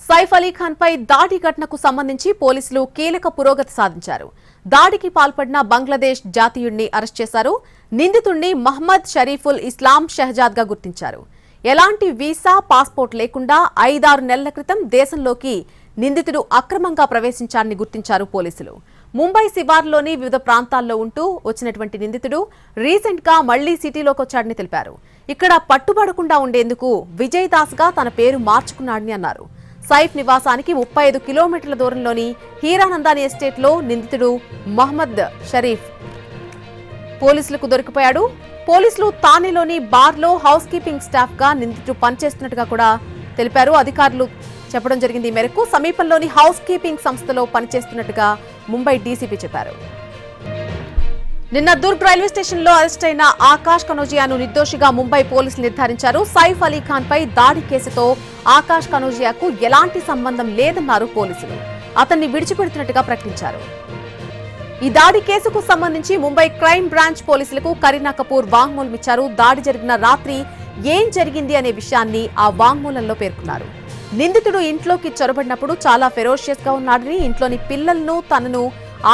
సైఫ్ అలీ ఖాన్ పై దాడి ఘటనకు సంబంధించి పోలీసులు కీలక పురోగతి సాధించారు. దాడికి పాల్పడిన బంగ్లాదేశ్ జాతీయుడిని అరెస్ట్ చేశారు. నిందితుడిని మహ్మద్ షరీఫుల్ ఇస్లాం షెహజాద్ గా గుర్తించారు. ఎలాంటి వీసా, పాస్పోర్ట్ లేకుండా 5-6 నెలల క్రితం దేశంలోకి నిందితుడు అక్రమంగా ప్రవేశించారని గుర్తించారు పోలీసులు. ముంబై శివార్లోని వివిధ ప్రాంతాల్లో ఉంటూ వచ్చినటువంటి నిందితుడు రీసెంట్ గా మళ్లీ సిటీలోకి వచ్చాడని తెలిపారు. ఇక్కడ పట్టుబడకుండా ఉండేందుకు విజయ్ దాస్ గా తన పేరు మార్చుకున్నాడని అన్నారు. సైఫ్ నివాసానికి 35 కిలోమీటర్ల దూరంలోని హీరానందాని ఎస్టేట్ లో నిందితుడు మహ్మద్ షరీఫ్ పోలీసులకు దొరికిపోయాడు. పోలీసులు తానేలోని బార్లో హౌస్ కీపింగ్ స్టాఫ్ గా నిందితుడు పనిచేస్తున్నట్టుగా కూడా తెలిపారు. అధికారులు చెప్పడం జరిగింది. ఈ మేరకు సమీపంలోని హౌస్ కీపింగ్ సంస్థలో పనిచేస్తున్నట్టుగా ముంబై డీసీపీ చెప్పారు. నిన్న దుర్గ్ రైల్వే స్టేషన్ లో అరెస్ట్ అయిన ఆకాష్ కనోజియాను నిర్దోషిగా ముంబై పోలీసులు నిర్ధారించారు. సైఫ్ అలీ ఖాన్ పై దాడి కేసుతో ఆకాష్ కనోజియాకు ఎలాంటి సంబంధం లేదన్నారు పోలీసులు. అతన్ని విడిచిపెడుతున్నట్టుగా ప్రకటించారు. ఈ దాడి కేసుకు సంబంధించి ముంబై క్రైమ్ బ్రాంచ్ పోలీసులకు కరీనా కపూర్ వాంగ్మూలం ఇచ్చారు. దాడి జరిగిన రాత్రి ఏం జరిగింది అనే విషయాన్ని ఆ వాంగ్మూలంలో పేర్కొన్నారు. నిందితుడు ఇంట్లోకి చొరబడినప్పుడు చాలా ఫెరోషియస్ గా ఉన్నాడని, ఇంట్లోని పిల్లలను తనను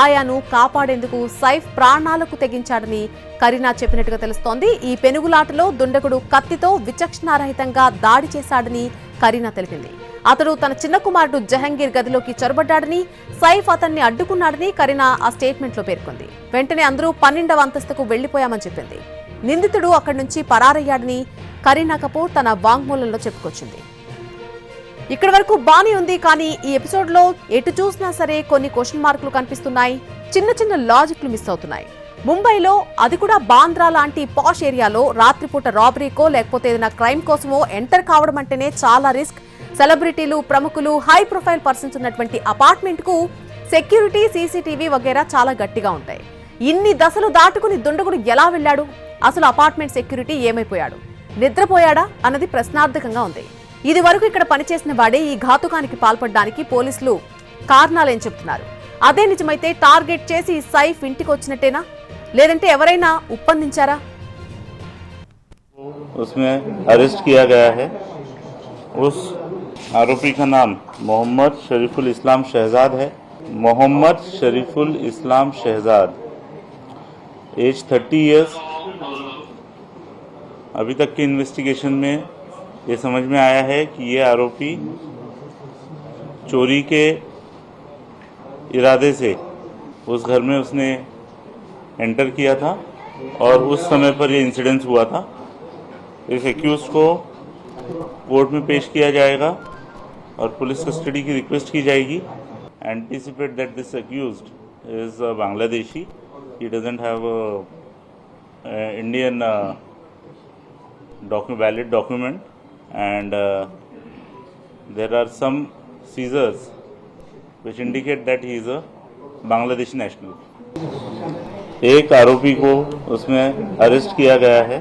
ఆయాను కాపాడేందుకు సైఫ్ ప్రాణాలకు తెగించాడని కరీనా చెప్పినట్టుగా తెలుస్తోంది. ఈ పెనుగులాటలో దుండగుడు కత్తితో విచక్షణారహితంగా దాడి చేశాడని కరీనా తెలిపింది. అతడు తన చిన్న కుమారుడు జహంగీర్ గదిలోకి చొరబడ్డాడని, సైఫ్ అతన్ని అడ్డుకున్నాడని కరీనా ఆ స్టేట్మెంట్ లో పేర్కొంది. వెంటనే అందరూ 12వ అంతస్తుకు వెళ్లిపోయామని చెప్పింది. నిందితుడు అక్కడి నుంచి పరారయ్యాడని కరీనా కపూర్ తన వాంగ్మూలంలో చెప్పుకొచ్చింది. ఇక్కడి వరకు బానే ఉంది, కానీ ఈ ఎపిసోడ్ లో ఎటు చూసినా సరే కొన్ని క్వశ్చన్ మార్కులు కనిపిస్తున్నాయి. చిన్న చిన్న లాజిక్లు మిస్ అవుతున్నాయి. ముంబైలో, అది కూడా బాంద్రా లాంటి పాష్ ఏరియాలో రాత్రిపూట రాబరీకో లేకపోతే ఏదైనా క్రైమ్ కోసమో ఎంటర్ కావడం అంటేనే చాలా రిస్క్. సెలబ్రిటీలు, ప్రముఖులు, హై ప్రొఫైల్ పర్సన్స్ ఉన్నటువంటి అపార్ట్మెంట్ కు సెక్యూరిటీ, సీసీటీవీ వగేరా చాలా గట్టిగా ఉంటాయి. ఇన్ని దశలు దాటుకుని దుండగుడు ఎలా వెళ్లాడు? అసలు అపార్ట్మెంట్ సెక్యూరిటీ ఏమైపోయాడు? నిద్రపోయాడా అన్నది ప్రశ్నార్థకంగా ఉంది. ఇది వరకు ఇక్కడ పనిచేసిన వాడే ఈ ఘాతుకానికి పాల్పడడానికి పోలీసులు కారణాలేం చెప్తున్నారు. అదే నిజమైతే టార్గెట్ చేసి సైఫ్ ఇంటికి వచ్చినట్టేనా, లేదంటే ఎవరైనా ఉప్పందించారా? उसमें अरेस्ट किया गया है। उस आरोपी का नाम मोहम्मद शरीफुल इस्लाम शहजाद है। मोहम्मद शरीफुल इस्लाम शहजाद, एज 30 इयर्स। अभी तक की इन्वेस्टिगेशन में ये समझ में आया है कि ये आरोपी चोरी के इरादे से उस घर में उसने एंटर किया था और उस समय पर ये इंसिडेंस हुआ था। इस एक्यूज को कोर्ट में पेश किया जाएगा और पुलिस कस्टडी की रिक्वेस्ट की जाएगी। Anticipate that this accused is Bangladeshi. He doesn't have Indian valid document and there are some seizures which indicate that he is a Bangladeshi national. एक आरोपी को उसमें अरेस्ट किया गया है।